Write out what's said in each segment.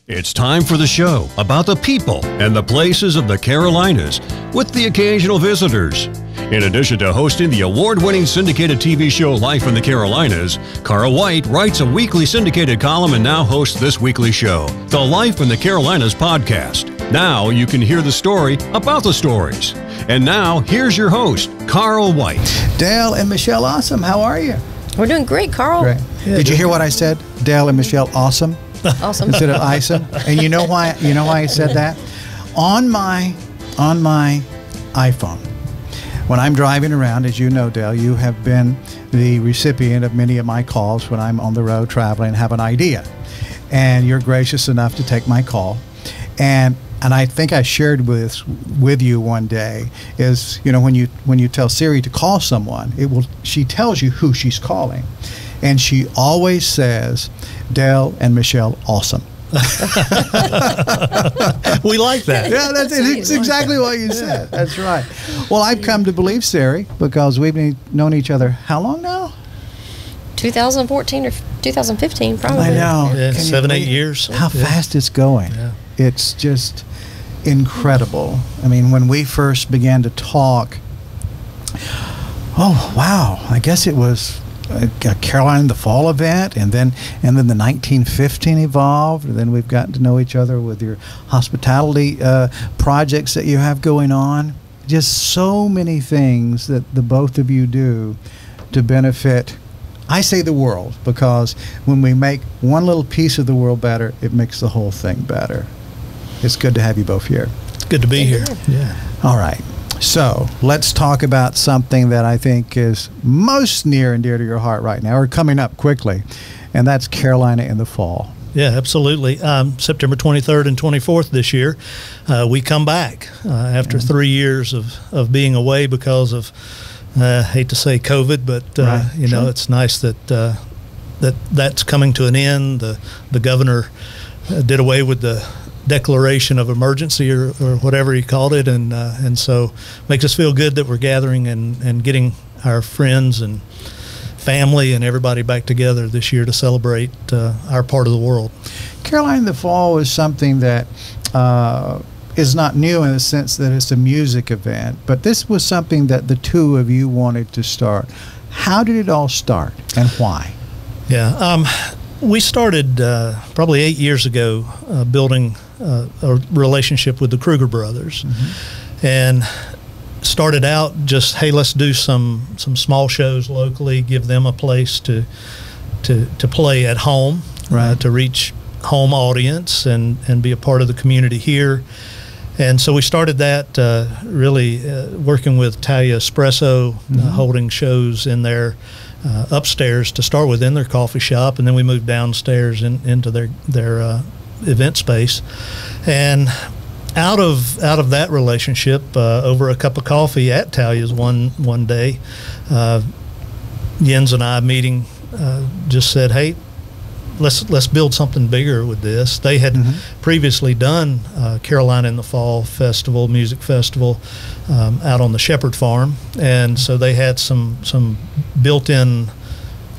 It's time for the show about the people and the places of the Carolinas, with the occasional visitors. In addition to hosting the award-winning syndicated TV show Life in the Carolinas, Carl White writes a weekly syndicated column and now hosts this weekly show, the Life in the Carolinas podcast. Now you can hear the story about the stories. And now, here's your host, Carl White. Dale and Michelle Isom, how are you? We're doing great, Carl. Great. Yeah, Did you hear what I said? Dale and Michelle Isom? Awesome. Instead of Isom. And you know why I said that? On my iPhone, when I'm driving around, as you know, Dale, you have been the recipient of many of my calls when I'm on the road traveling and have an idea. And you're gracious enough to take my call. And I think I shared with you one day is, you know, when you tell Siri to call someone, she tells you who she's calling. And she always says, Dale and Michelle Isom. We like that. Yeah, it's exactly what you said. That's right. Well, I've come to believe Siri because we've known each other how long now? 2014 or 2015, probably. I know. Yeah, 7-8 years. How fast it's going. Yeah. It's just incredible. I mean, when we first began to talk, oh, wow, I guess it was a Carolina in the Fall event, and then the 1915 evolved, and then we've gotten to know each other with your hospitality projects that you have going on. Just so many things that the both of you do to benefit, I say, the world, because when we make one little piece of the world better, it makes the whole thing better. It's good to have you both here. It's good to be here. Yeah. All right. So let's talk about something that I think is most near and dear to your heart right now, or coming up quickly, and that's Carolina in the Fall. Yeah, absolutely. September 23rd and 24th this year, we come back after 3 years of being away because of, I hate to say COVID, but right. you know, it's nice that that's coming to an end. The governor did away with the declaration of emergency or whatever he called it, and so makes us feel good that we're gathering and getting our friends and family and everybody back together this year to celebrate our part of the world. Carolina in the Fall is something that is not new in the sense that it's a music event, but this was something that the two of you wanted to start. How did it all start and why? Yeah, we started probably 8 years ago building a relationship with the Kruger Brothers, and started out just, hey, let's do some small shows locally, give them a place to play at home, right. To reach home audience and be a part of the community here. And so we started that really working with Talia Espresso, holding shows in their upstairs to start with in their coffee shop, and then we moved downstairs into their event space. And out of that relationship, over a cup of coffee at Talia's one day, Jens and I meeting just said, hey, let's build something bigger with this. They had previously done Carolina in the Fall festival, music festival, out on the Shepherd Farm, and so they had some built-in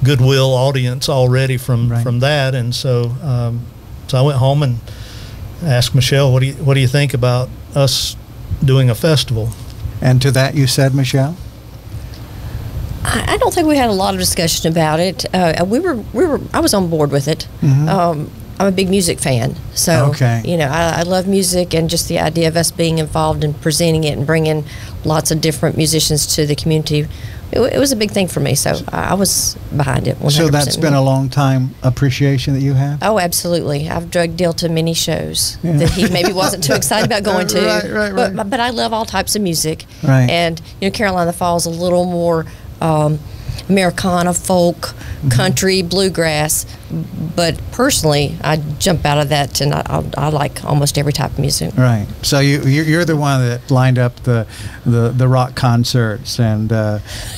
goodwill audience already from that. And so I went home and asked Michelle, what do you think about us doing a festival? And to that you said, Michelle? I don't think we had a lot of discussion about it. I was on board with it. I'm a big music fan, so you know, I love music, and just the idea of us being involved in presenting it and bringing lots of different musicians to the community, it was a big thing for me. So I was behind it 100%. So that's been a long time appreciation that you have? Oh, absolutely. I've drugged Dale to many shows that he maybe wasn't too excited about going to. Right. But I love all types of music. Right. And you know, Carolina in the Fall is a little more Americana, folk, country, bluegrass, but personally I jump out of that, and I like almost every type of music. Right. So you're the one that lined up the rock concerts and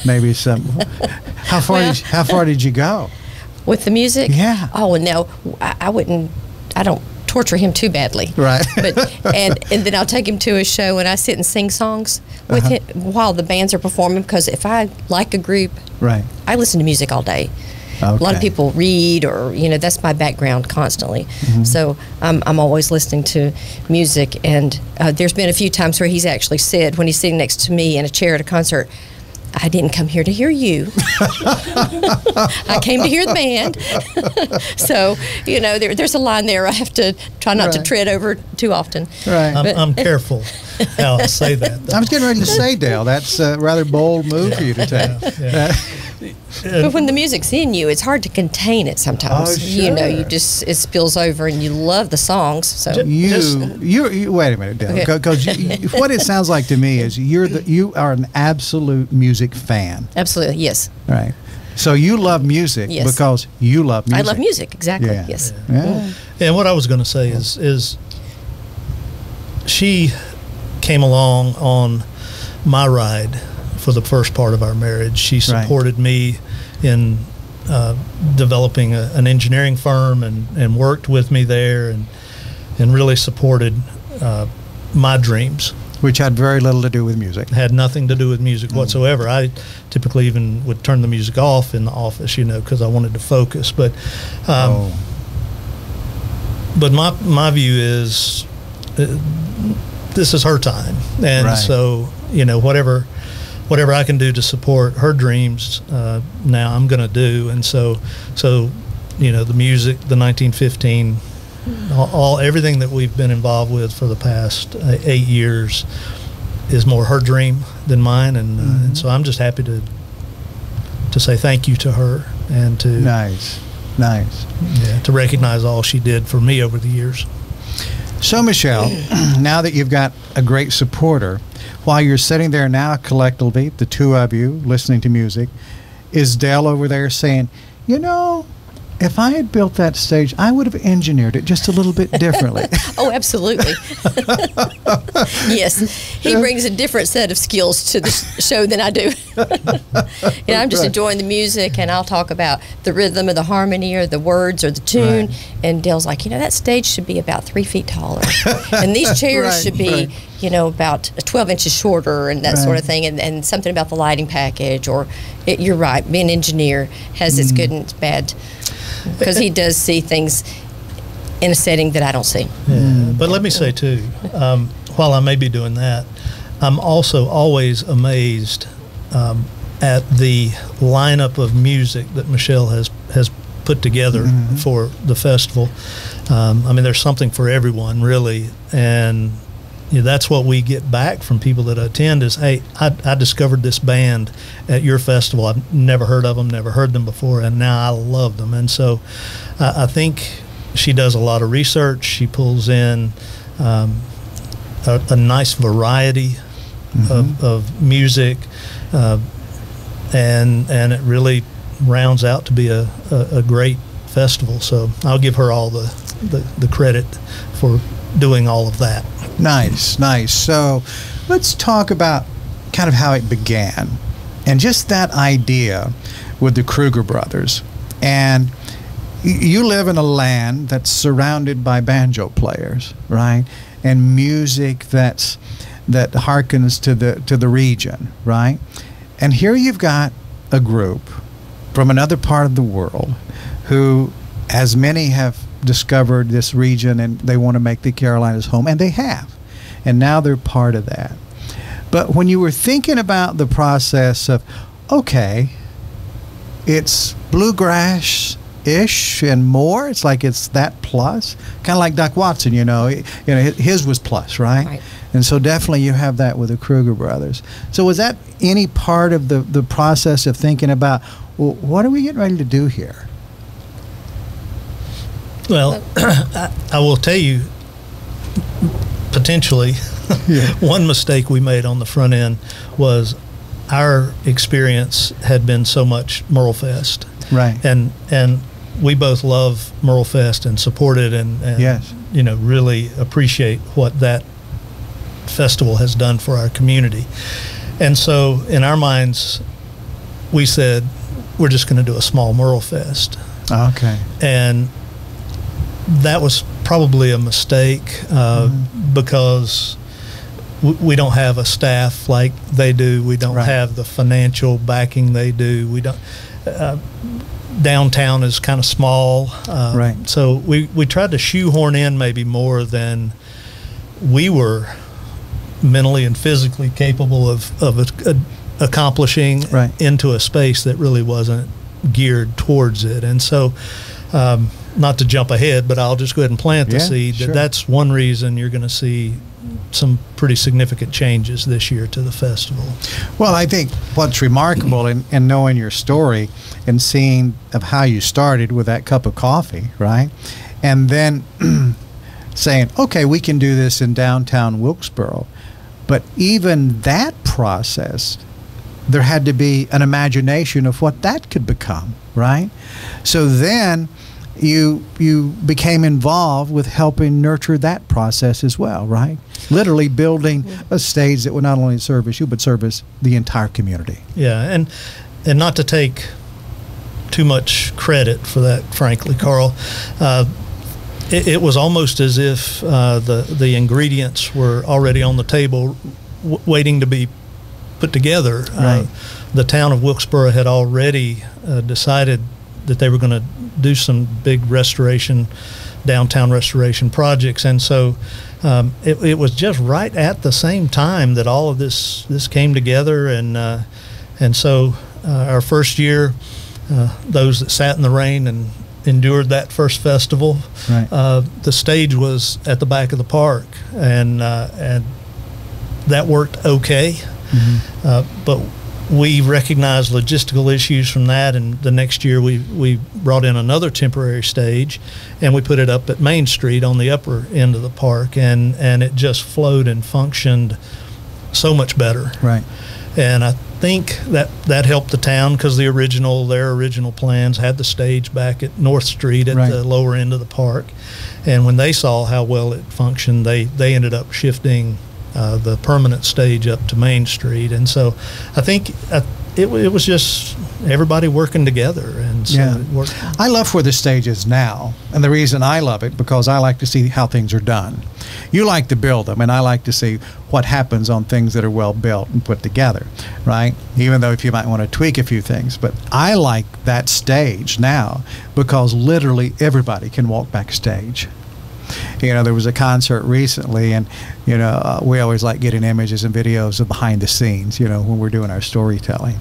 maybe some. How far did you go with the music? Yeah. Oh no, I wouldn't. I don't torture him too badly. Right. But and then I'll take him to a show and I sit and sing songs with him while the bands are performing, because if I like a group, right, I listen to music all day. A lot of people read, or that's my background constantly. So I'm always listening to music, and there's been a few times where he's actually said, when he's sitting next to me in a chair at a concert, I didn't come here to hear you. I came to hear the band. So, there's a line there I have to try not to tread over too often. Right. I'm careful how I say that. I was getting ready to say, Dale, that's a rather bold move for you to take. Yeah. But when the music's in you, it's hard to contain it sometimes. Oh, sure. It spills over, and you love the songs. So you wait a minute, Dale, because what it sounds like to me is you are an absolute music fan. Absolutely, yes. Right. So you love music because you love music. I love music, exactly. Yeah. Yes. Yeah. And what I was going to say is she came along on my ride for the first part of our marriage. She supported me in developing an engineering firm and worked with me there and really supported my dreams. Which had very little to do with music. Had nothing to do with music whatsoever. I typically even would turn the music off in the office, because I wanted to focus. But but my view is this is her time. And so, whatever I can do to support her dreams, now I'm going to do. And so the music, the 1915, everything that we've been involved with for the past 8 years is more her dream than mine. And so I'm just happy to say thank you to her and to nice, to recognize all she did for me over the years. So Michelle, now that you've got a great supporter, while you're sitting there now collectively, the two of you listening to music, is Dale over there saying, if I had built that stage, I would have engineered it just a little bit differently? Oh, absolutely. Yes. He brings a different set of skills to the show than I do. I'm just enjoying the music, and I'll talk about the rhythm or the harmony or the words or the tune. Right. And Dale's like, that stage should be about 3 feet taller. And these chairs should be, about 12 inches shorter and that sort of thing. And something about the lighting package, or you're right, being an engineer has its good and its bad. Because he does see things in a setting that I don't see. Yeah. But let me say, too, while I may be doing that, I'm also always amazed at the lineup of music that Michelle has put together for the festival. There's something for everyone, really. And that's what we get back from people that attend is, hey, I discovered this band at your festival. I've never heard of them, never heard them before, and now I love them. And so I think she does a lot of research. She pulls in a nice variety of music, and it really rounds out to be a great festival. So I'll give her all the credit for doing all of that. Nice. So let's talk about kind of how it began and just that idea with the Kruger Brothers. And you live in a land that's surrounded by banjo players, right? And music that harkens to the region, right? And here you've got a group from another part of the world who, as many have discovered this region and they want to make the Carolinas home, and they have, and now they're part of that. But when you were thinking about the process of, okay, it's bluegrass-ish and more, it's like it's that plus, kind of like Doc Watson, his was plus, right? And so definitely you have that with the Kruger Brothers. So was that any part of the process of thinking about, well, what are we getting ready to do here? Well, I will tell you, potentially, one mistake we made on the front end was our experience had been so much Merle Fest. Right. And we both love Merle Fest and support it and yes, really appreciate what that festival has done for our community. And so in our minds, we said, we're just going to do a small Merle Fest. Okay. And that was probably a mistake because we don't have a staff like they do. We don't have the financial backing they do. We don't. downtown is kind of small. Right. So we tried to shoehorn in maybe more than we were mentally and physically capable of accomplishing into a space that really wasn't geared towards it. And so, not to jump ahead, but I'll just go ahead and plant the seed that that's one reason you're going to see some pretty significant changes this year to the festival. Well, I think what's remarkable in knowing your story and seeing of how you started with that cup of coffee, right? And then saying, okay, we can do this in downtown Wilkesboro. But even that process, there had to be an imagination of what that could become, right? So then you became involved with helping nurture that process as well, right? Literally building a stage that would not only service you, but service the entire community. Yeah, and not to take too much credit for that, frankly, Carl. It was almost as if the ingredients were already on the table, waiting to be put together. Right. The town of Wilkesboro had already decided that they were going to do some big downtown restoration projects, and so it was just right at the same time that all of this came together, and so our first year, those that sat in the rain and endured that first festival, the stage was at the back of the park, and that worked okay, but we recognized logistical issues from that, and the next year we brought in another temporary stage, and we put it up at Main Street on the upper end of the park, and it just flowed and functioned so much better. Right. And I think that helped the town, because their original plans had the stage back at North Street at the lower end of the park, and when they saw how well it functioned, they ended up shifting the permanent stage up to Main Street. And so I think it was just everybody working together, and so it worked. I love where the stage is now, and the reason I love it, because I like to see how things are done. You like to build them, and I like to see what happens on things that are well built and put together, right? Even though if you might want to tweak a few things. But I like that stage now because literally everybody can walk backstage. You know, there was a concert recently, and, you know, we always like getting images and videos of behind the scenes, you know, when we're doing our storytelling.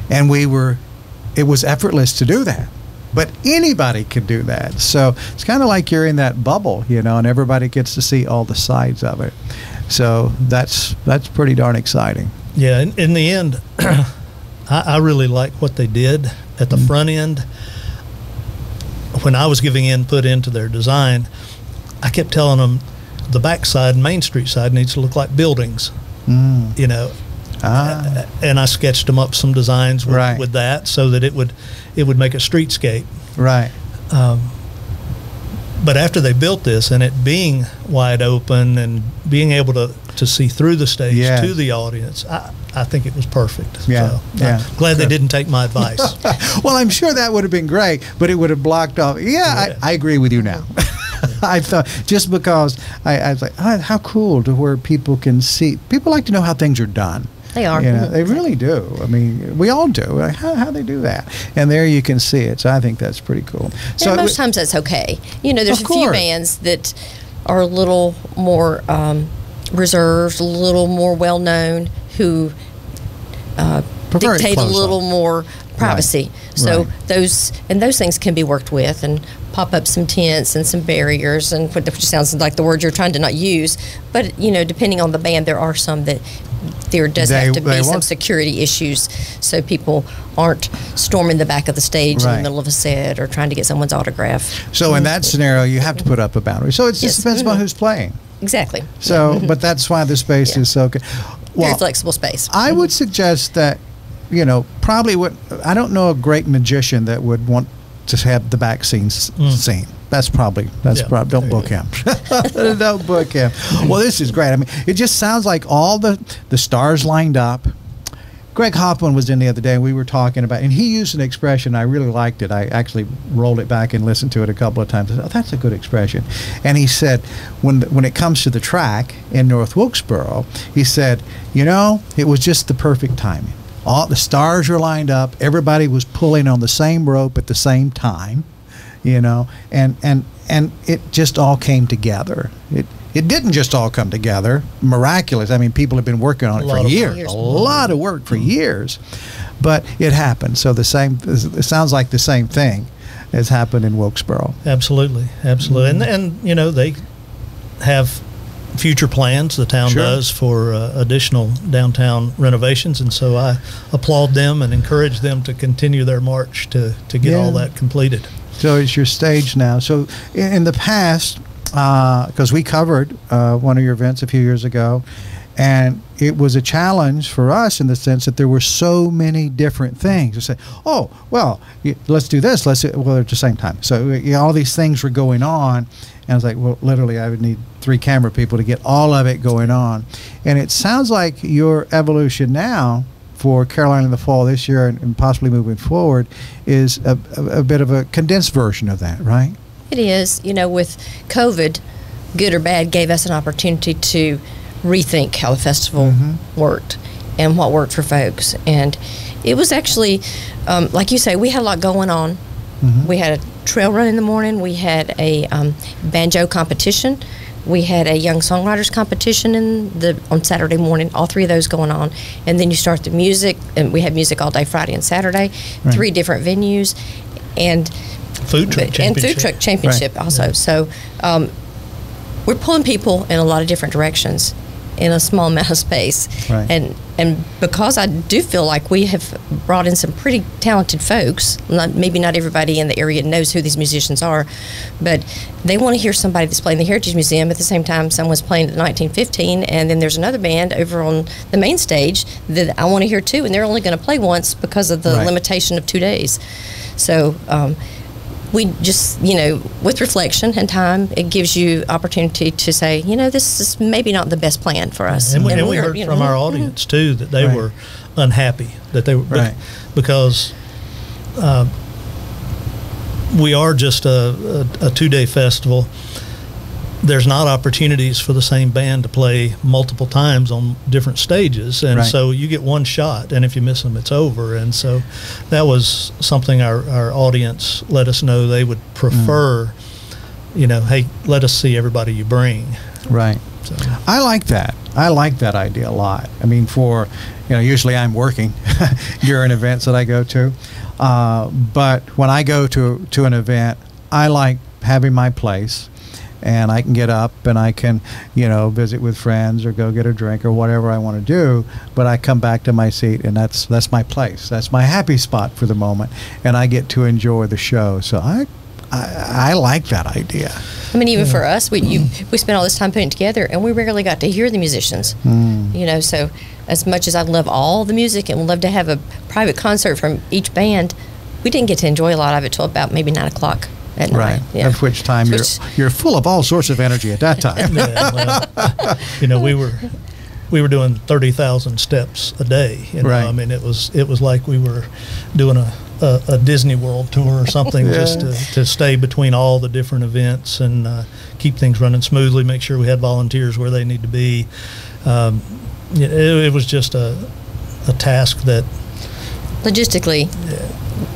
And it was effortless to do that. But anybody could do that. So it's kind of like you're in that bubble, you know, and everybody gets to see all the sides of it. So that's pretty darn exciting. Yeah, in the end, I really like what they did at the front end. When I was giving input into their design, I kept telling them the backside, Main Street side, needs to look like buildings, you know. And I sketched them up some designs with that, so that it would make a streetscape. Right. But after they built this, and it being wide open and being able to see through the stage to the audience, I think it was perfect. Yeah. So I'm glad they didn't take my advice. Well, I'm sure that would have been great, but it would have blocked off. I agree with you now. I thought, just because I was like, oh, how cool to where people can see. People like to know how things are done. They are. You know, they really do. I mean, we all do. Like, how they do that. And there you can see it. So I think that's pretty cool. So most times that's okay. You know, there's a few bands that are a little more reserved, a little more well-known, who dictate a little more privacy. So those things can be worked with, and pop up some tents and some barriers, and which sounds like the word you're trying to not use. But, you know, depending on the band, there are some that there does have to be some security issues, so people aren't storming the back of the stage in the middle of a set or trying to get someone's autograph. So in that scenario, you have to put up a boundary. So it just depends upon who's playing. Exactly. So, but that's why the space is so good. Well, very flexible space. I would suggest that, you know, probably I don't know a great magician that would want to have the back scenes seen. That's probably don't book him. Don't book him. Well, this is great. I mean, it just sounds like all the stars lined up. Greg Hoffman was in the other day, and we were talking about, and he used an expression. I really liked it. I actually rolled it back and listened to it a couple of times. I said, oh, that's a good expression. And he said, when it comes to the track in North Wilkesboro, he said, you know, it was just the perfect timing. all the stars were lined up. Everybody was pulling on the same rope at the same time, you know, and it just all came together. It didn't just all come together, miraculous. I mean, people have been working on it for years, a lot of work for years, but it happened. So it sounds like the same thing has happened in Wilkesboro. Absolutely. And you know, they have future plans, the town does, for additional downtown renovations, and so I applaud them and encourage them to continue their march to get all that completed. So it's your stage now. So in the past, because we covered one of your events a few years ago, and it was a challenge for us in the sense that there were so many different things to say, oh, well, let's do this, well, at the same time. So all these things were going on, and I was like, well, literally, I would need 3 camera people to get all of it going on. And it sounds like your evolution now for Carolina in the Fall this year and possibly moving forward is a bit of a condensed version of that, right? It is. You know, with COVID, good or bad, gave us an opportunity to rethink how the festival worked and what worked for folks. And it was actually, like you say, we had a lot going on. We had a trail run in the morning. We had a banjo competition. We had a young songwriters competition on Saturday morning. All 3 of those going on, and then you start the music, and we had music all day Friday and Saturday. 3 different venues, and food truck championship also. Yeah. So we're pulling people in a lot of different directions in a small amount of space. And because I do feel like we have brought in some pretty talented folks, maybe not everybody in the area knows who these musicians are, but they want to hear somebody that's playing the Heritage Museum at the same time someone's playing at 1915, and then there's another band over on the main stage that I want to hear too, and they're only going to play once because of the limitation of 2 days. So we just, you know, with reflection and time, it gives you opportunity to say, you know, this is maybe not the best plan for us. And we heard from our audience too that they were unhappy, that they were because we are just a 2-day festival. There's not opportunities for the same band to play multiple times on different stages, and so you get one shot, and if you miss them, it's over. And so that was something our audience let us know they would prefer. You know, hey, let us see everybody you bring. So. I like that. I like that idea a lot. I mean, usually I'm working during events that I go to, but when I go to an event, I like having my place. And I can get up and I can, you know, visit with friends or go get a drink or whatever I want to do. But I come back to my seat, and that's my place. That's my happy spot for the moment, and I get to enjoy the show. So I like that idea. I mean, even for us, we spent all this time putting it together, and we rarely got to hear the musicians. You know, so as much as I love all the music and would love to have a private concert from each band, we didn't get to enjoy a lot of it till about maybe 9 o'clock. At night. Of which time you're full of all sorts of energy at that time. You know, we were doing 30,000 steps a day. You know? I mean, it was like we were doing a Disney World tour or something, just to stay between all the different events and keep things running smoothly. Make sure we had volunteers where they need to be. It was just a task that logistically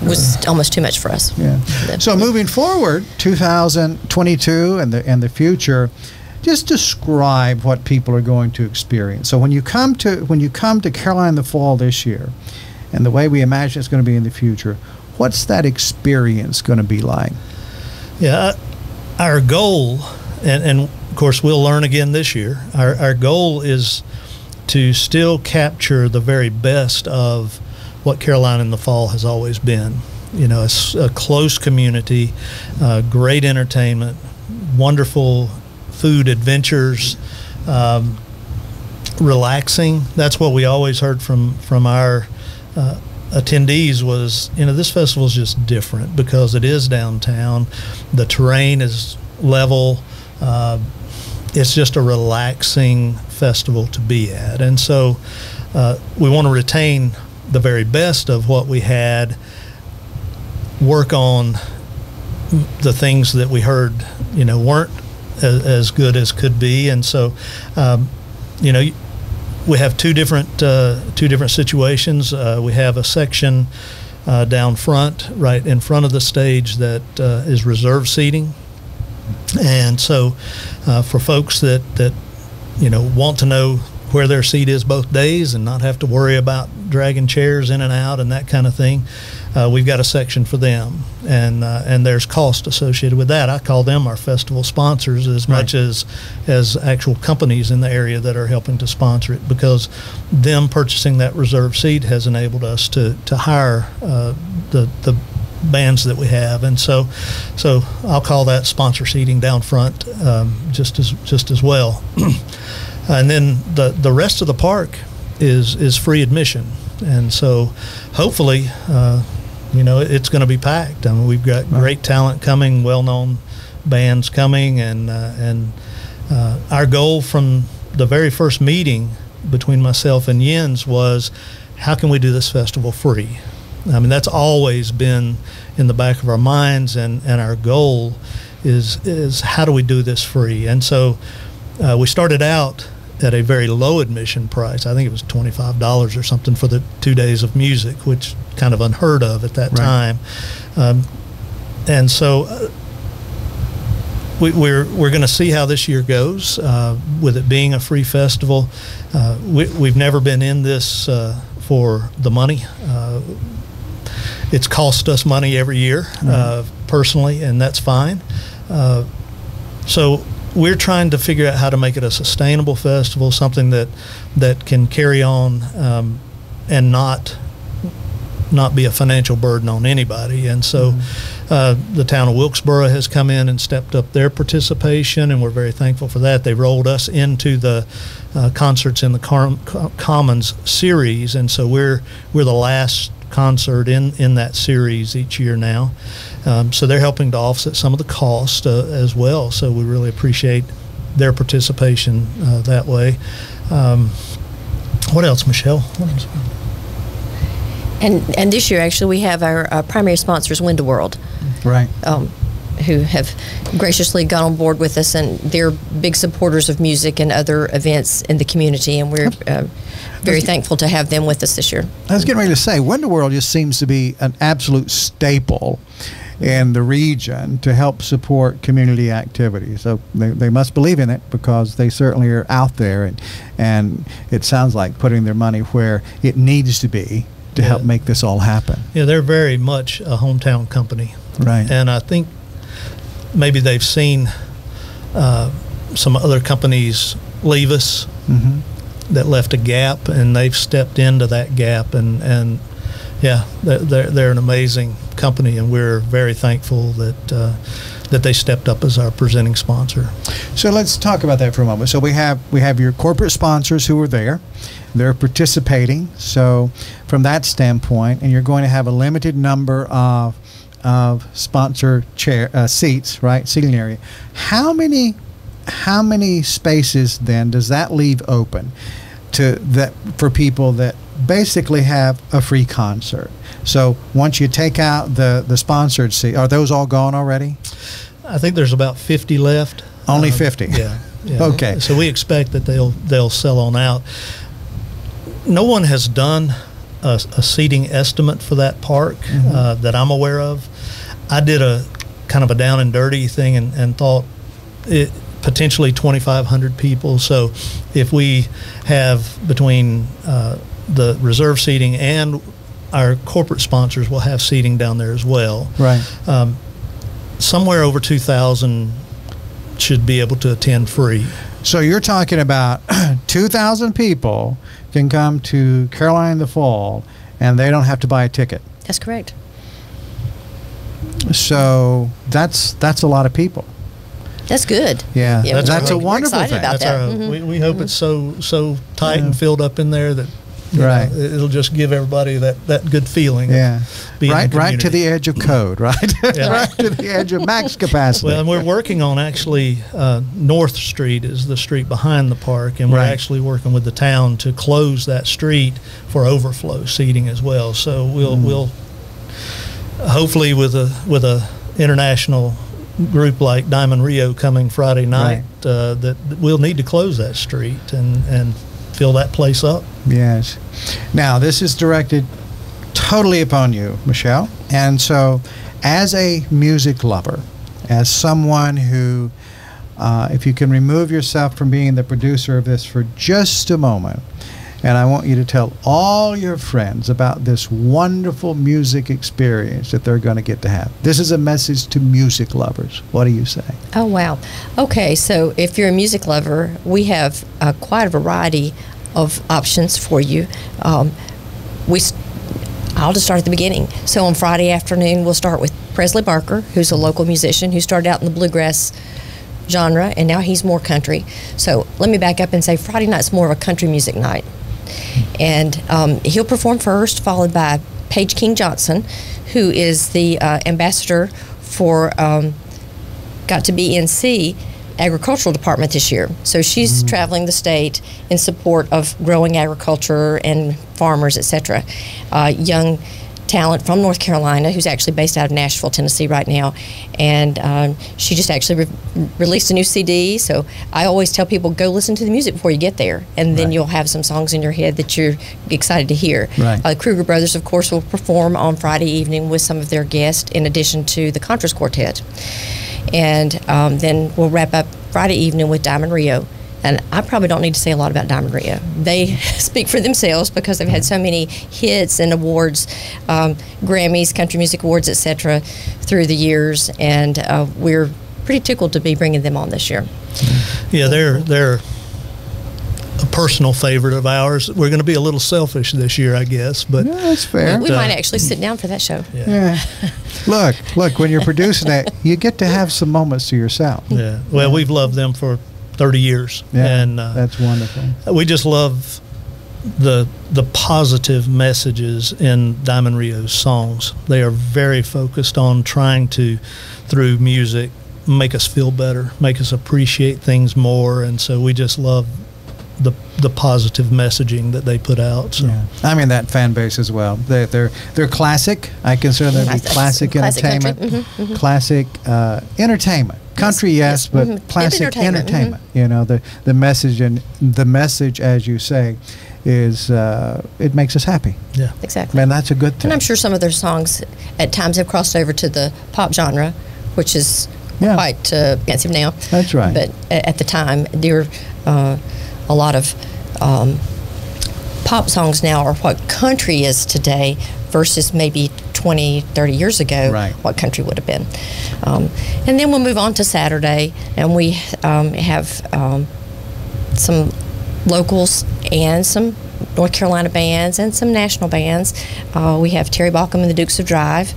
was almost too much for us. So moving forward, 2022 and the future, just describe what people are going to experience. So when you come to Carolina in the Fall this year, and the way we imagine it's going to be in the future, what's that experience going to be like? Our goal, and of course we'll learn again this year, our goal is to still capture the very best of what Carolina in the Fall has always been. You know, it's a close community, great entertainment, wonderful food adventures, relaxing. That's what we always heard from our attendees was, you know, this festival is just different because it is downtown. The terrain is level. It's just a relaxing festival to be at. And so we want to retain the very best of what we had, work on the things that we heard, you know, weren't as good as could be. And so, you know, we have two different situations. We have a section down front, right in front of the stage, that is reserve seating, and so for folks that want to know where their seat is both days and not have to worry about dragging chairs in and out and that kind of thing, we've got a section for them, and there's cost associated with that. I call them our festival sponsors as much as actual companies in the area that are helping to sponsor it, because them purchasing that reserve seat has enabled us to hire the bands that we have, and so I'll call that sponsor seating down front, just as well. And then the rest of the park is free admission, and so hopefully it's going to be packed. I mean, we've got great talent coming, well-known bands coming, and our goal from the very first meeting between myself and Jens was, how can we do this festival free? I mean, that's always been in the back of our minds, and our goal is how do we do this free? And so we started out at a very low admission price. I think it was $25 or something for the 2 days of music, which kind of unheard of at that time. And so we're going to see how this year goes with it being a free festival. We've never been in this for the money. It's cost us money every year, personally, and that's fine. So we're trying to figure out how to make it a sustainable festival, something that can carry on and not be a financial burden on anybody. And so the town of Wilkesboro has come in and stepped up their participation, and we're very thankful for that. They rolled us into the Concerts in the Commons series, and so we're the last concert in that series each year now. So they're helping to offset some of the cost as well. So we really appreciate their participation that way. What else, Michelle? What else? And this year, actually, we have our primary sponsors, Window World, right? Who have graciously gone on board with us, and they're big supporters of music and other events in the community, and we're very thankful to have them with us this year. I was getting ready to say, Window World just seems to be an absolute staple in the region to help support community activities. So they must believe in it, because they certainly are out there, and it sounds like putting their money where it needs to be to help make this all happen. Yeah, they're very much a hometown company. Right. And I think maybe they've seen some other companies leave us that left a gap, and they've stepped into that gap, and yeah, they're an amazing company, and we're very thankful that they stepped up as our presenting sponsor. So let's talk about that for a moment. So we have your corporate sponsors who are there. They're participating. So from that standpoint, and you're going to have a limited number of sponsor seats, right? Seating area. How many spaces then does that leave open for people that basically have a free concert? So once you take out the sponsored seat, are those all gone already? I think there's about 50 left. Only 50. Yeah. Okay. So we expect that they'll sell on out. No one has done a seating estimate for that park that I'm aware of. I did a kind of a down and dirty thing and thought it potentially 2,500 people. So if we have between the reserve seating and our corporate sponsors will have seating down there as well. Right. Somewhere over 2,000 should be able to attend free. So you're talking about 2,000 people can come to Carolina in the Fall, and they don't have to buy a ticket. That's correct. So that's a lot of people. That's good. Yeah, that's a we're wonderful excited thing. about that. We hope it's so tight and filled up in there that right. It'll just give everybody that good feeling. Yeah, right to the edge of code, right? Yeah. Right to the edge of max capacity. Well, and we're working on actually North Street is the street behind the park, and we're actually working with the town to close that street for overflow seating as well. So we'll hopefully with a international group like Diamond Rio coming Friday night, that we'll need to close that street and fill that place up. Yes. Now, this is directed totally upon you, Michelle. And so, as a music lover, as someone who, if you can remove yourself from being the producer of this for just a moment, and I want you to tell all your friends about this wonderful music experience that they're going to get to have. This is a message to music lovers. What do you say? Oh, wow. Okay, so if you're a music lover, we have quite a variety of options for you. I'll just start at the beginning. So on Friday afternoon, we'll start with Presley Barker, who's a local musician who started out in the bluegrass genre, and now he's more country. So let me back up and say Friday night's more of a country music night. And he'll perform first, followed by Paige King Johnson, who is the ambassador for Got to Be NC Agricultural Department this year. So she's traveling the state in support of growing agriculture and farmers, etc. Young talent from North Carolina who's actually based out of Nashville, Tennessee right now, and she just actually released a new CD. So I always tell people, go listen to the music before you get there, and then you'll have some songs in your head that you're excited to hear. The Kruger Brothers, of course, will perform on Friday evening with some of their guests, in addition to the Kontras Quartet, and then we'll wrap up Friday evening with Diamond Rio. And I probably don't need to say a lot about Diamond Rio. They speak for themselves because they've had so many hits and awards, Grammys, Country Music Awards, etc., through the years. And we're pretty tickled to be bringing them on this year. Yeah, they're a personal favorite of ours. We're going to be a little selfish this year, I guess. But yeah, that's fair. We might actually sit down for that show. Yeah. Look, when you're producing that, you get to have some moments to yourself. Yeah. Well, we've loved them for 30 years. Yeah, and that's wonderful. We just love the positive messages in Diamond Rio's songs. They are very focused on trying to, through music, make us feel better, make us appreciate things more, and so we just love the positive messaging that they put out. So. Yeah. I mean, that fan base as well. They're classic. I consider them to be classic entertainment. Classic entertainment. Country, yes, but classic entertainment. You know, the message, and the message, as you say, is it makes us happy. Yeah, exactly. Man, that's a good thing. And I'm sure some of their songs at times have crossed over to the pop genre, which is quite expensive now. That's right. But at the time, there a lot of pop songs now are what country is today versus maybe 20, 30 years ago, what country would have been. And then we'll move on to Saturday, and we have some locals and some North Carolina bands and some national bands. We have Terry Baucom and the Dukes of Drive,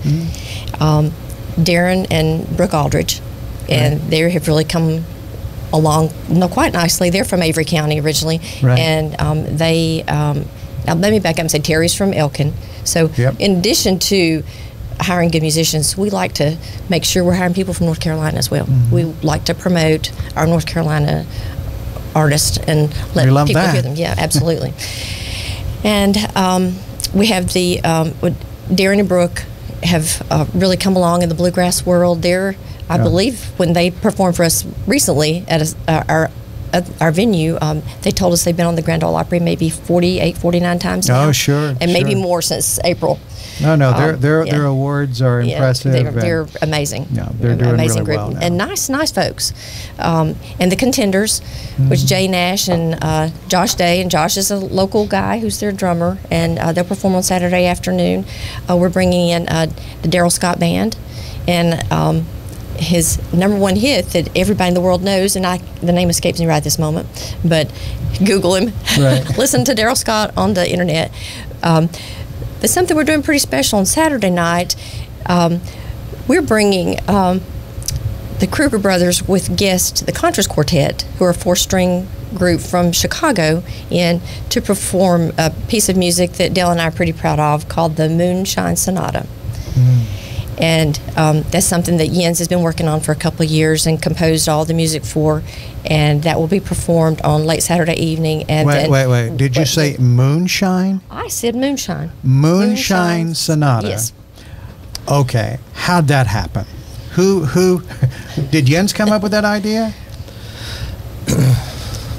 Darin and Brooke Aldridge, and they have really come along quite nicely. They're from Avery County originally, and they now let me back up and say Terry's from Elkin. So in addition to hiring good musicians, we like to make sure we're hiring people from North Carolina as well. We like to promote our North Carolina artists and let people hear them. Yeah, absolutely. And we have the Darin and Brooke have really come along in the bluegrass world. They're, I believe, when they performed for us recently at our venue, they told us they've been on the Grand Ole Opry maybe 48, 49 times now. Oh, sure. And maybe more since April. No, their awards are impressive. They're amazing. Yeah, they're doing amazing really group. well now. And nice folks. And the Contenders, which Jay Nash and Josh Day, and Josh is a local guy who's their drummer, and they'll perform on Saturday afternoon. We're bringing in the Darrell Scott Band, and his #1 hit that everybody in the world knows, and the name escapes me right this moment, but Google him. Listen to Darrell Scott on the internet. There's something we're doing pretty special on Saturday night. We're bringing the Kruger Brothers with guest, the Kontras Quartet, who are a 4-string group from Chicago, in to perform a piece of music that Dale and I are pretty proud of called the Moonshine Sonata. And that's something that Jens has been working on for a couple of years and composed all the music for, and that will be performed on late Saturday evening. And wait. Did you say moonshine? I said moonshine. Moonshine Sonata. Yes. Okay. How'd that happen? Who did Jens come up with that idea?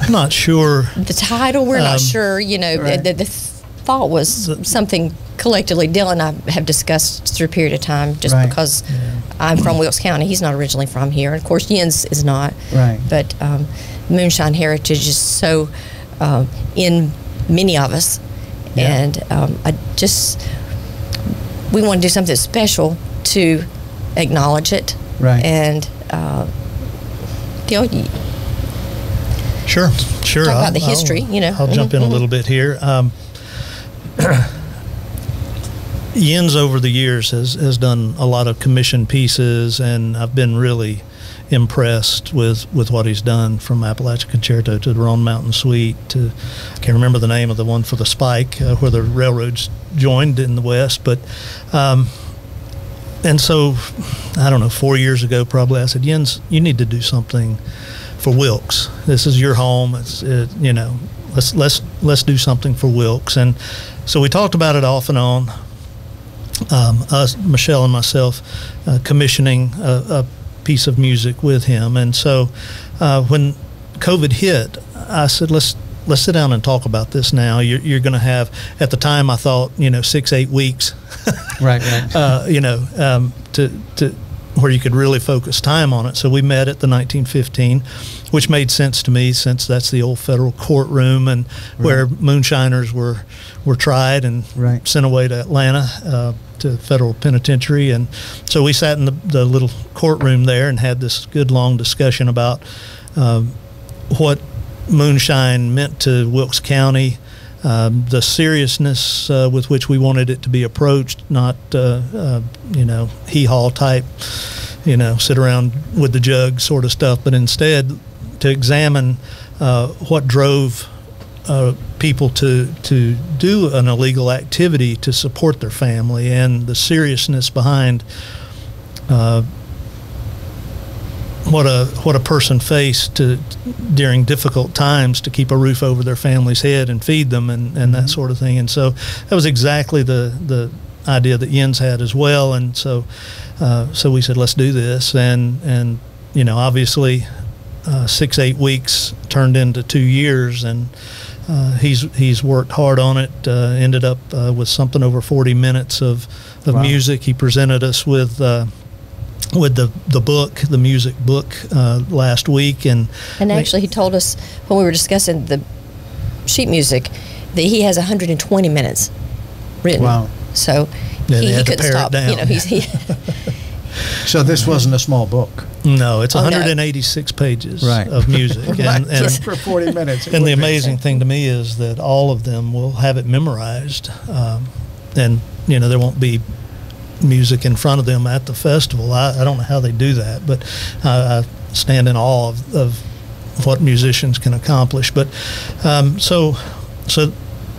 I'm not sure. The title, we're not sure. You know, right. the thought was something collectively Dale and I have discussed through a period of time, just right. because I'm from Wilkes County. He's not originally from here. And of course, Jens is not. Right. But Moonshine heritage is so in many of us. Yeah. And we want to do something special to acknowledge it. Right. And Dale, Sure. talk about the history, you know. I'll jump in a little bit here. Jens over the years has done a lot of commission pieces, and I've been really impressed with what he's done, from Appalachian Concerto to the Roan Mountain Suite to, I can't remember the name of the one for the Spike, where the railroads joined in the West. But and so, I don't know, 4 years ago probably, I said, Jens, you need to do something for Wilkes. This is your home. You know, let's do something for Wilkes. And so we talked about it off and on. Us, Michelle and myself, commissioning a piece of music with him. And so when COVID hit, I said, let's sit down and talk about this now. You're going to have, at the time I thought, 6-8 weeks, right. To where you could really focus time on it. So we met at the 1915, which made sense to me, since that's the old federal courtroom and where moonshiners were tried and sent away to Atlanta to federal penitentiary. And so we sat in the little courtroom there and had this good long discussion about what moonshine meant to Wilkes County, the seriousness with which we wanted it to be approached, not hee-haw type, sit around with the jug sort of stuff, but instead to examine what drove people to do an illegal activity to support their family, and the seriousness behind what a person faced during difficult times to keep a roof over their family's head and feed them and that sort of thing. And so that was exactly the idea that Jens had as well. And so we said, let's do this. And obviously 6-8 weeks turned into 2 years, and he's worked hard on it. Ended up with something over 40 minutes of music. He presented us with the book, the music book, last week, and actually he told us when we were discussing the sheet music that he has 120 minutes written. Wow! So he couldn't stop. So this wasn't a small book. No, it's 186 pages of music, and for 40 minutes. And the amazing thing to me is that all of them will have it memorized, and there won't be music in front of them at the festival. I don't know how they do that, but I stand in awe of what musicians can accomplish. But so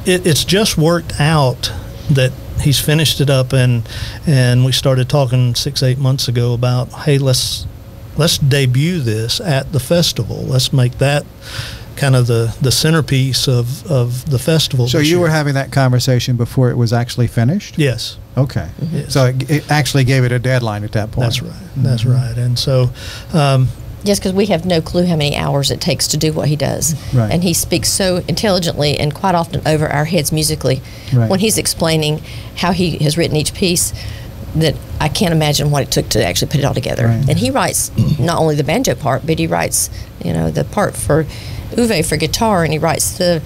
it's just worked out that he's finished it up, and we started talking 6-8 months ago about, hey, let's debut this at the festival. Let's make that kind of the centerpiece of the festival. So you were having that conversation before it was actually finished? Yes. Okay. Yes. So it actually gave it a deadline at that point. That's right. That's right. And so yes, because we have no clue how many hours it takes to do what he does. Right. And he speaks so intelligently and quite often over our heads musically when he's explaining how he has written each piece, that I can't imagine what it took to actually put it all together. Right. And he writes not only the banjo part, but he writes, the part for Uwe for guitar, and he writes the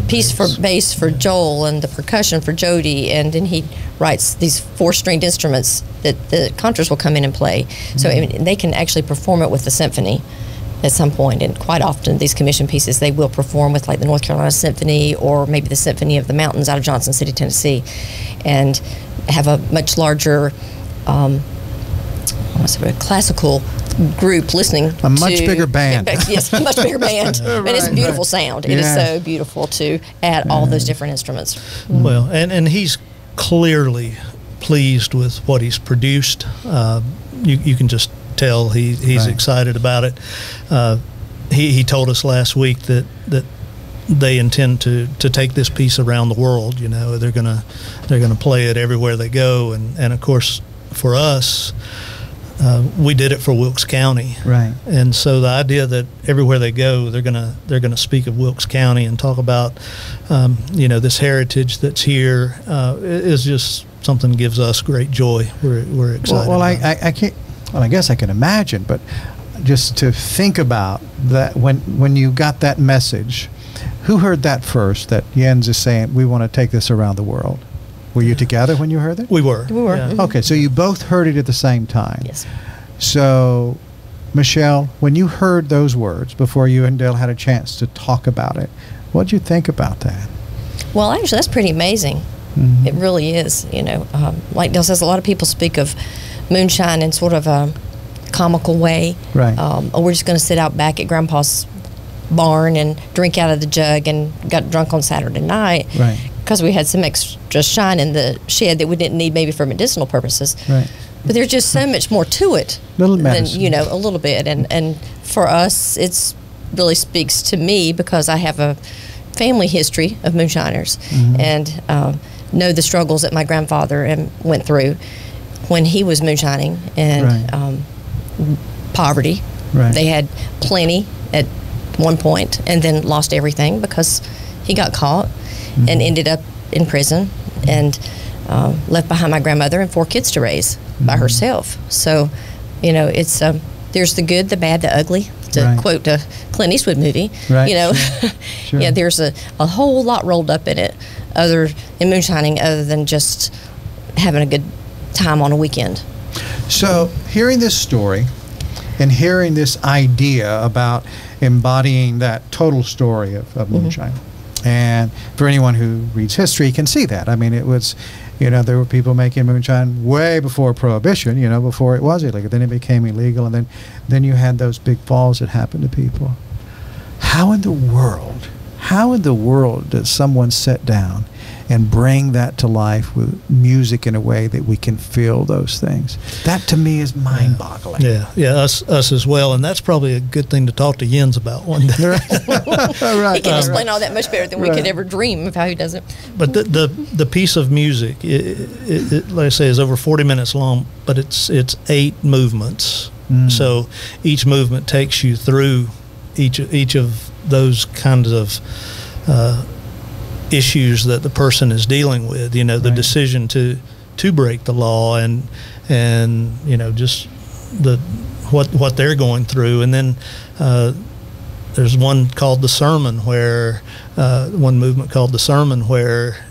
piece for bass for Joel, and the percussion for Jody, and then he writes these 4-stringed instruments that the Kontras will come in and play. So they can actually perform it with the symphony at some point, and quite often these commission pieces they will perform with, like the North Carolina Symphony or maybe the Symphony of the Mountains out of Johnson City, Tennessee, and have a much larger classical group listening. A much bigger band. Yes, a much bigger band. And it's a beautiful sound. It is so beautiful to add all those different instruments. Well, and he's clearly pleased with what he's produced. You can just tell he's excited about it. He told us last week that they intend to take this piece around the world. They're gonna play it everywhere they go, and of course for us, we did it for Wilkes County, right? And so the idea that everywhere they go, they're gonna speak of Wilkes County and talk about this heritage that's here is just something that gives us great joy. We're excited. Well, I can't. Well, I guess I can imagine, but just to think about that when you got that message, who heard that first? That Jens is saying we want to take this around the world. Were you together when you heard it? We were. Yeah. Okay, so you both heard it at the same time. Yes. So, Michelle, when you heard those words before you and Dale had a chance to talk about it, what did you think about that? Well, actually, that's pretty amazing. Mm-hmm. It really is. Like Dale says, a lot of people speak of moonshine in sort of a comical way. Right. Or we're just going to sit out back at Grandpa's barn and drink out of the jug and got drunk on Saturday night. Right. Because we had some extra shine in the shed that we didn't need maybe for medicinal purposes. Right. But there's just so much more to it. Little medicine. Than, a little bit. And for us, it's really speaks to me because I have a family history of moonshiners and know the struggles that my grandfather went through when he was moonshining and poverty. Right. They had plenty at one point and then lost everything because he got caught and ended up in prison and left behind my grandmother and 4 kids to raise by herself. So, it's there's the good, the bad, the ugly, to quote a Clint Eastwood movie. Right. Sure. Yeah, there's a whole lot rolled up in it in moonshining other than just having a good time on a weekend. So, hearing this story and hearing this idea about embodying that total story of moonshine, and for anyone who reads history can see that. I mean, it was, there were people making moonshine way before Prohibition, before it was illegal. Then it became illegal, and then you had those big falls that happened to people. How in the world does someone sit down and bring that to life with music in a way that we can feel those things? That to me is mind-boggling. Yeah, us as well, and that's probably a good thing to talk to Jens about one day. Right. He can explain all that much better than we could ever dream of how he does it. But the piece of music, it, like I say, is over 40 minutes long, but it's 8 movements. So each movement takes you through each of those kinds of issues that the person is dealing with, the decision to break the law and just what they're going through. And then there's one called the sermon where one movement called the sermon where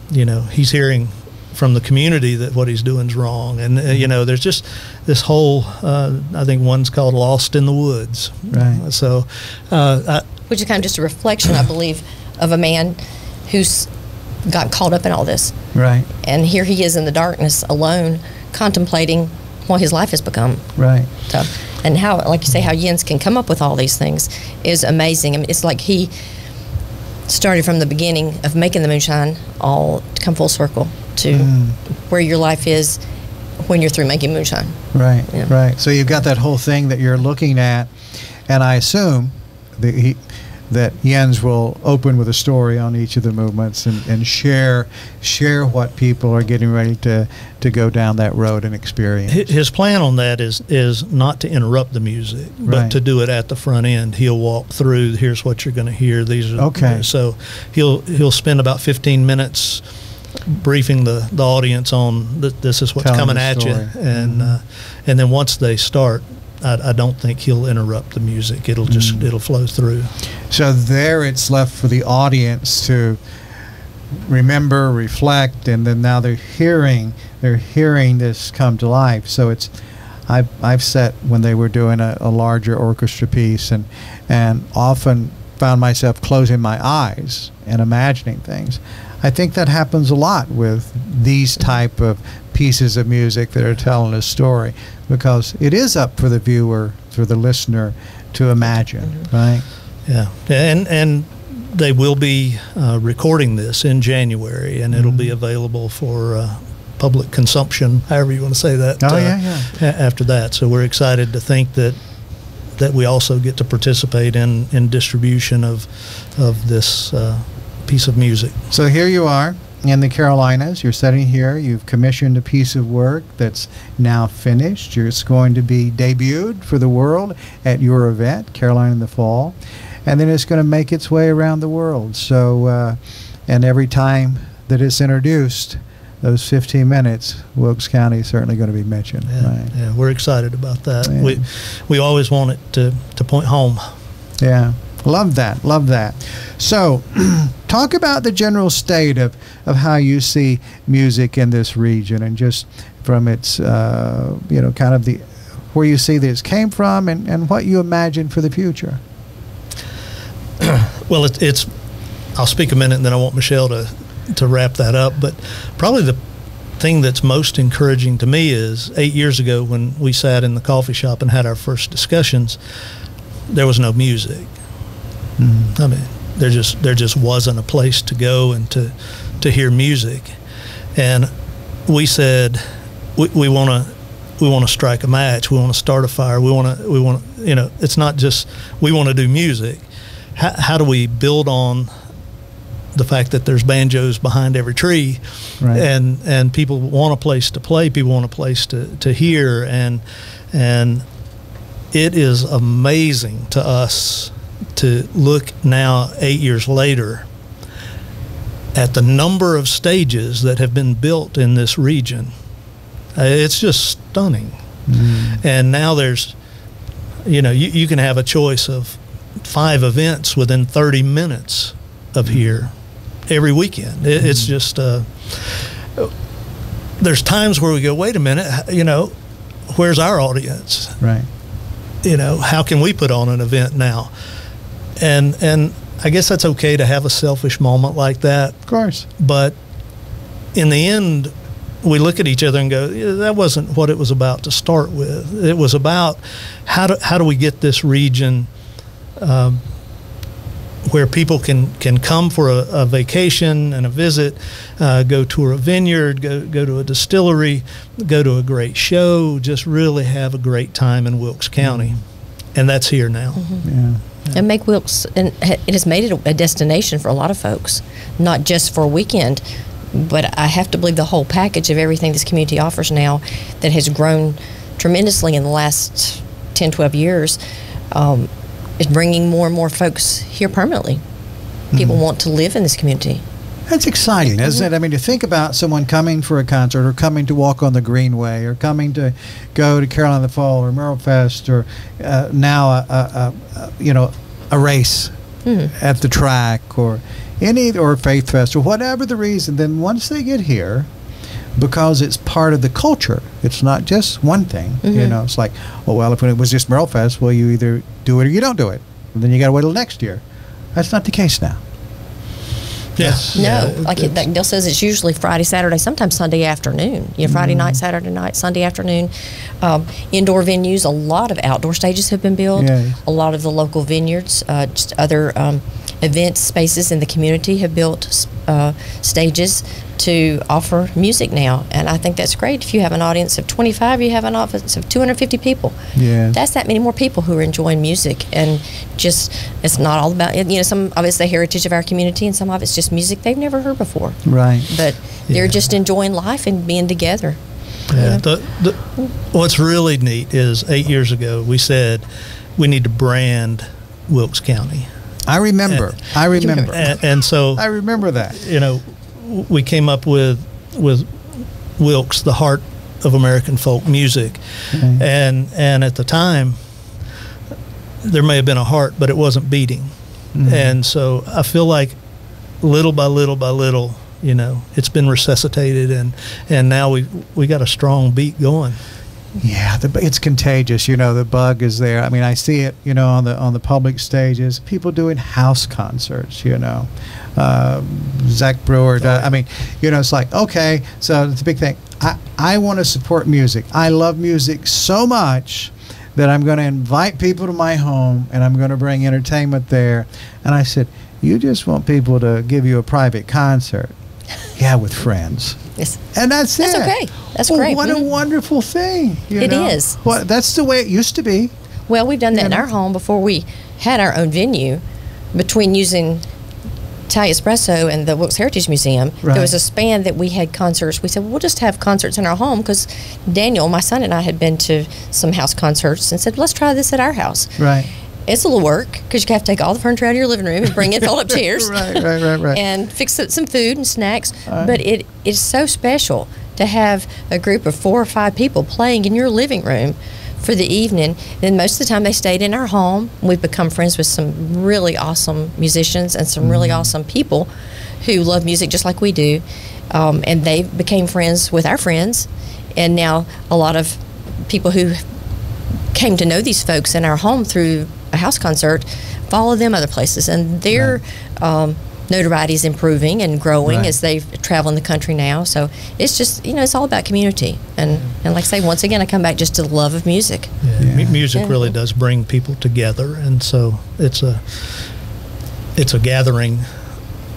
he's hearing from the community that what he's doing is wrong. And there's just this whole I think one's called Lost in the Woods. Right. So which is kind of just a reflection, I believe, of a man who's got caught up in all this. Right. And here he is in the darkness alone, contemplating what his life has become. Right. So, and how, like you say, how Jens can come up with all these things is amazing. I mean, it's like he started from the beginning of making the moonshine all to come full circle to where your life is when you're through making moonshine. Right, right. So you've got that whole thing that you're looking at, and I assume that Jens will open with a story on each of the movements and share what people are getting ready to go down that road and experience. His plan on that is not to interrupt the music, but to do it at the front end. He'll walk through. Here's what you're going to hear. These are okay. So he'll spend about 15 minutes briefing the audience on this is what's coming at you, and then once they start, I don't think he'll interrupt the music. It'll just it'll flow through. So there, it's left for the audience to remember, reflect, and then now they're hearing this come to life. So it's I've sat when they were doing a larger orchestra piece and often found myself closing my eyes and imagining things. I think that happens a lot with these type of pieces of music that are telling a story, because it is up for the viewer, for the listener to imagine, right? Yeah, and they will be recording this in January, and it'll be available for public consumption, however you want to say that. After that, so we're excited to think that we also get to participate in distribution of this piece of music. So here you are, in the Carolinas. You're sitting here. You've commissioned a piece of work that's now finished. It's going to be debuted for the world at your event, Carolina in the Fall. And then it's going to make its way around the world. So, and every time that it's introduced, those 15 minutes, Wilkes County is certainly going to be mentioned. Yeah, right? Yeah, we're excited about that. Yeah. We always want it to point home. Yeah, love that, love that. So, talk about the general state of how you see music in this region, and just from its, kind of where you see this came from, and what you imagine for the future. Well, it's. I'll speak a minute, and then I want Michelle to wrap that up. But probably the thing that's most encouraging to me is 8 years ago when we sat in the coffee shop and had our first discussions, there was no music. I mean, there just wasn't a place to go and to hear music. And we said we want to strike a match. We want to start a fire. We want to it's not just we want to do music. How do we build on the fact that there's banjos behind every tree, right, and people want a place to play, people want a place to hear, and it is amazing to us to look now 8 years later at the number of stages that have been built in this region. It's just stunning. And now there's, you can have a choice of 5 events within 30 minutes of here every weekend. It's just, there's times where we go, wait a minute, where's our audience? Right. How can we put on an event now? And I guess that's okay to have a selfish moment like that. Of course. But in the end, we look at each other and go, yeah, that wasn't what it was about to start with. It was about how do we get this region where people can come for a vacation and a visit, go tour a vineyard, go to a distillery, go to a great show, just really have a great time in Wilkes County. And that's here now. Yeah. And make Wilkes, and it has made it a destination for a lot of folks, not just for a weekend, but I have to believe the whole package of everything this community offers now that has grown tremendously in the last 10, 12 years is bringing more and more folks here permanently. People want to live in this community. That's exciting, isn't it? I mean, to think about someone coming for a concert, or coming to walk on the Greenway, or coming to go to Carolina in the Fall, or Merle Fest, or now a race at the track, or Faith Fest, or whatever the reason. Then once they get here, because it's part of the culture, it's not just one thing. It's like, well, if it was just Merle Fest, well, you either do it or you don't do it. And then you got to wait till next year. That's not the case now. Yes. No, like Dale says, it's usually Friday, Saturday, sometimes Sunday afternoon. Friday night, Saturday night, Sunday afternoon. Indoor venues, a lot of outdoor stages have been built. Yeah. A lot of the local vineyards, just other event spaces in the community have built stages to offer music now. And I think that's great. If you have an audience of 25, you have an audience of 250 people. Yeah. That's that many more people who are enjoying music. And just, it's not all about, some of it's the heritage of our community, and some of it's just music they've never heard before. Right. But they're just enjoying life and being together. Yeah. What's really neat is 8 years ago we said we need to brand Wilkes County. I remember. And so I remember that. We came up with Wilkes, the heart of American folk music, and at the time there may have been a heart, but it wasn't beating. And so I feel like little by little by little, it's been resuscitated, and now we got a strong beat going. Yeah, it's contagious. The bug is there. I mean, I see it, on the public stages. People doing house concerts. Zach Brewer. I mean, it's like, okay, so it's a big thing. I want to support music. I love music so much that I'm going to invite people to my home, and I'm going to bring entertainment there. And I said, you just want people to give you a private concert? Yeah, with friends. Yes. And that's it. That's okay. That's great. What a wonderful thing. It is. Well, that's the way it used to be. Well, we've done that in our home before we had our own venue. Between using Italian Espresso and the Wilkes Heritage Museum, Right. there was a span that we had concerts. We said, well, we'll just have concerts in our home, because Daniel, my son, and I had been to some house concerts and said, let's try this at our house. Right. It's a little work, because you have to take all the furniture out of your living room and bring it fold up chairs. Right. And fix up some food and snacks. But it is so special to have a group of 4 or 5 people playing in your living room for the evening. And most of the time they stayed in our home. We've become friends with some really awesome musicians and some really awesome people who love music just like we do. And they became friends with our friends. And now a lot of people who came to know these folks in our home through a house concert follow them other places. And their notoriety is improving and growing as they travel in the country now. So it's just, it's all about community. And like I say, once again, I come back just to the love of music. Music really does bring people together, and so it's a gathering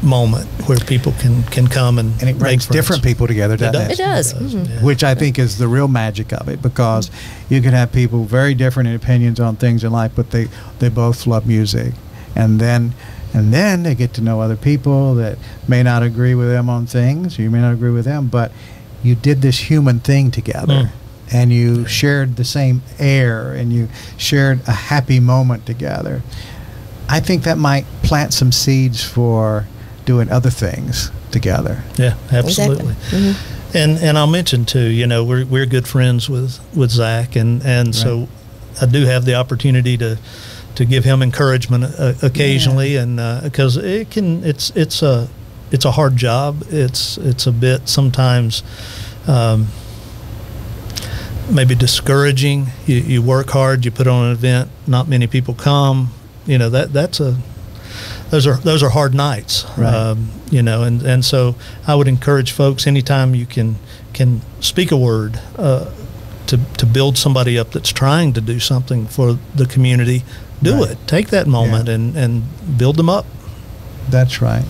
moment where people can come and it brings different people together, doesn't it? It does. Which I think is the real magic of it, because you can have people very different in opinions on things in life, but they both love music. And then they get to know other people that may not agree with them on things. You may not agree with them, but you did this human thing together, and you shared the same air, and you shared a happy moment together. I think that might plant some seeds for doing other things together. Yeah, absolutely. Exactly. And I'll mention too, we're good friends with Zach, and so I do have the opportunity to give him encouragement occasionally, and because it's a hard job. It's a bit sometimes maybe discouraging. You work hard, you put on an event, not many people come. Those are hard nights. Right. And so I would encourage folks, anytime you can speak a word to build somebody up that's trying to do something for the community. Do it. Take that moment and build them up. That's right.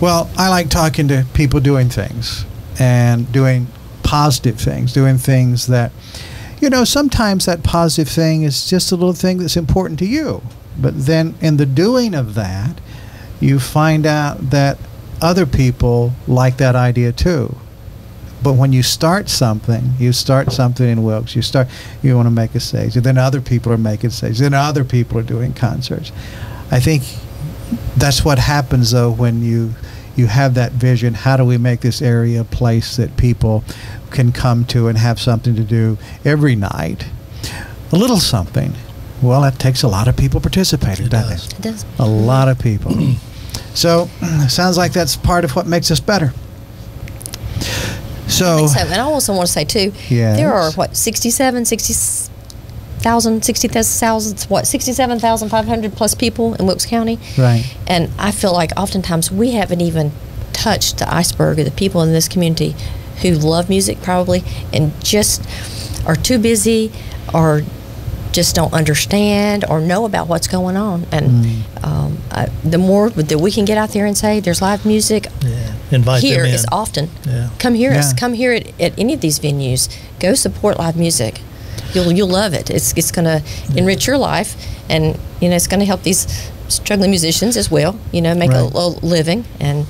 Well, I like talking to people doing things and doing positive things, doing things that, sometimes that positive thing is just a little thing that's important to you. But then in the doing of that, you find out that other people like that idea too. But when you start something in Wilkes, you want to make a stage, and then other people are making stages, then other people are doing concerts. I think that's what happens, though, when you have that vision. How do we make this area a place that people can come to and have something to do every night? A little something. Well, that takes a lot of people participating, doesn't it? It does. A lot of people. So, sounds like that's part of what makes us better. So, And I also want to say, too, there are, 67,500 plus people in Wilkes County. Right. And I feel like oftentimes we haven't even touched the iceberg of the people in this community who love music, probably, and just are too busy or just don't understand or know about what's going on. And the more that we can get out there and say there's live music, invite here them in. is often. Come hear us. Come here at any of these venues. Go support live music. You'll love it. It's going to enrich your life, and it's going to help these struggling musicians as well. Make a living. And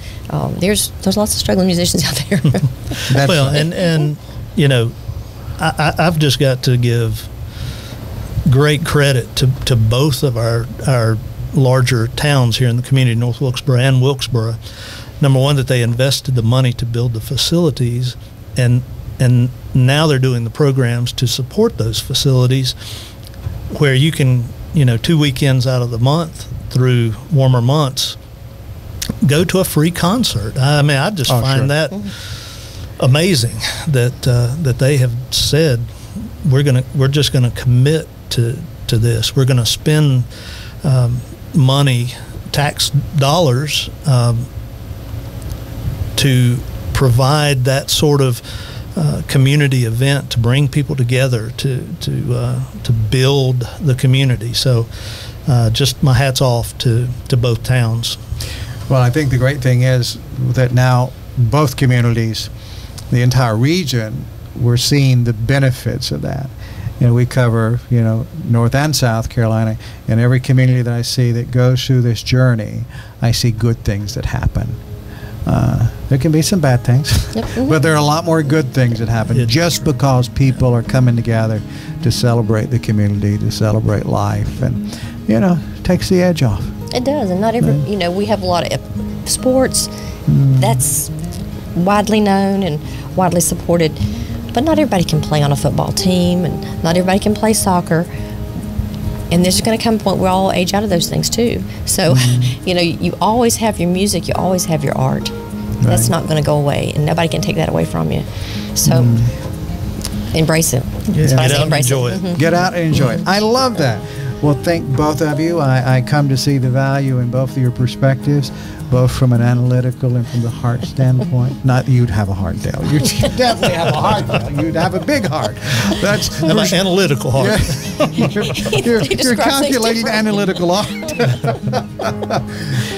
there's lots of struggling musicians out there. Well, and I've just got to give great credit to both of our larger towns here in the community, North Wilkesboro and Wilkesboro. Number one, that they invested the money to build the facilities, and now they're doing the programs to support those facilities, where you can, 2 weekends out of the month through warmer months, go to a free concert. I mean, I just find that amazing that they have said we're just gonna commit to this. We're going to spend money, tax dollars, to provide that sort of community event to bring people together to build the community. So just my hats off to both towns. Well, I think the great thing is that now both communities, the entire region, we're seeing the benefits of that. we cover, North and South Carolina, and every community that I see that goes through this journey, I see good things that happen. There can be some bad things, but there are a lot more good things that happen just because people are coming together to celebrate the community, to celebrate life, and, takes the edge off. It does, and not every, we have a lot of sports that's widely known and widely supported, but not everybody can play on a football team, and not everybody can play soccer. And there's going to come a point where we all age out of those things too. So, you always have your music, you always have your art. Right. That's not going to go away, and nobody can take that away from you. So, embrace it. Get out and enjoy it. Get out and enjoy it. I love that. Well, thank both of you. I come to see the value in both of your perspectives, both from an analytical and from the heart standpoint. Not that you'd have a heart, Dale. You'd definitely have a heart, Dale. You'd have a big heart. That's an analytical heart. You're calculating analytical art.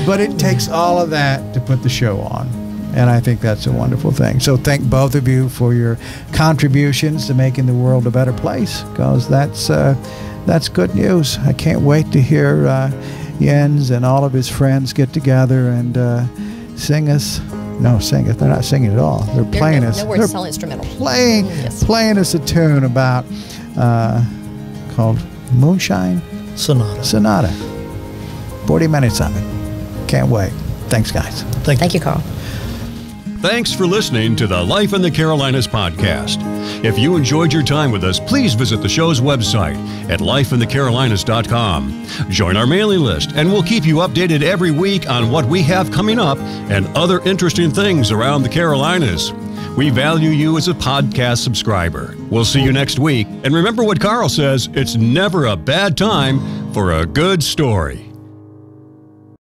But it takes all of that to put the show on. And I think that's a wonderful thing. So thank both of you for your contributions to making the world a better place, because that's good news. I can't wait to hear Jens and all of his friends get together and sing us. No, sing us. They're not singing at all. They're playing us. No words, it's all instrumental. Playing us a tune about called Moonshine Sonata. 40 minutes of it. Can't wait. Thanks, guys. Thank you, Carl. Thanks for listening to the Life in the Carolinas podcast. If you enjoyed your time with us, please visit the show's website at lifeinthecarolinas.com. Join our mailing list, and we'll keep you updated every week on what we have coming up and other interesting things around the Carolinas. We value you as a podcast subscriber. We'll see you next week. And remember what Carl says, it's never a bad time for a good story.